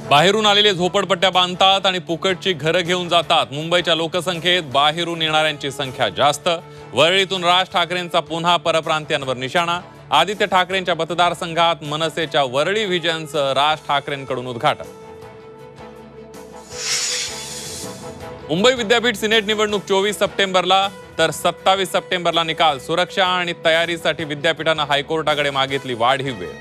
बाहेरून आलेले झोपडपट्ट्या बांधतात आणि फुकटची घरं घेऊन जातात। मुंबईच्या लोकसंख्येत बाहेरून येणाऱ्यांची संख्या जास्त। वरळीतून राज ठाकरेंचा पुन्हा परप्रांतीयांवर निशाणा। आदित्य ठाकरेंच्या मतदारसंघात मनसेच्या वरळी व्हिजनचं राज ठाकरेंकडून उद्घाटन। मुंबई विद्यापीठ सिनेट निवडणूक 24 सप्टेंबरला तर 27 सप्टेंबरला निकाल। सुरक्षा आणि तयारीसाठी विद्यापीठानं हायकोर्टाकडे मागितली वाढीव वेळ।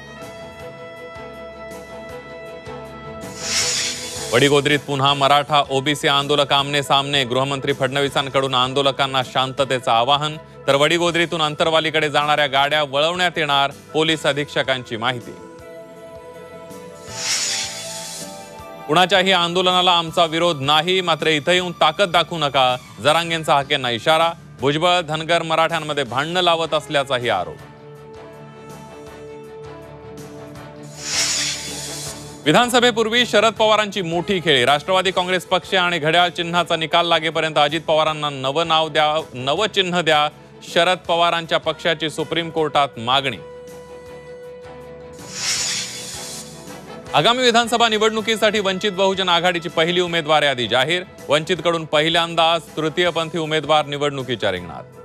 वडीगोद्रीत पुन्हा मराठा ओबीसी आंदोलक आमने सामने। गृहमंत्री फडणवीसांकडून आंदोलकांना शांततेचं आवाहन। तर वडीगोद्रीतून अंतरवालीकडे जाणाऱ्या गाड्या वळवण्यात येणार, पोलीस अधीक्षकांची माहिती। कुणाच्याही आंदोलनाला आमचा विरोध नाही, मात्र इथे येऊन ताकद दाखवू नका, जरांगेंचा हाकेंना इशारा। भुजबळ धनगर मराठ्यांमध्ये भांडणं लावत असल्याचाही आरोप। विधानसभेपूर्वी शरद पवारांची मोठी खेळी। राष्ट्रवादी काँग्रेस पक्ष आणि घड्याळ चिन्हाचा निकाल लागेपर्यंत अजित पवारांना नवं नाव द्या, नवं चिन्ह द्या, शरद पवारांच्या पक्षाची सुप्रीम कोर्टात मागणी। आगामी विधानसभा निवडणुकीसाठी वंचित बहुजन आघाडीची पहिली उमेदवार यादी जाहीर। वंचितकडून पहिल्यांदाच तृतीयपंथी उमेदवार निवडणुकीच्या रिंगणात।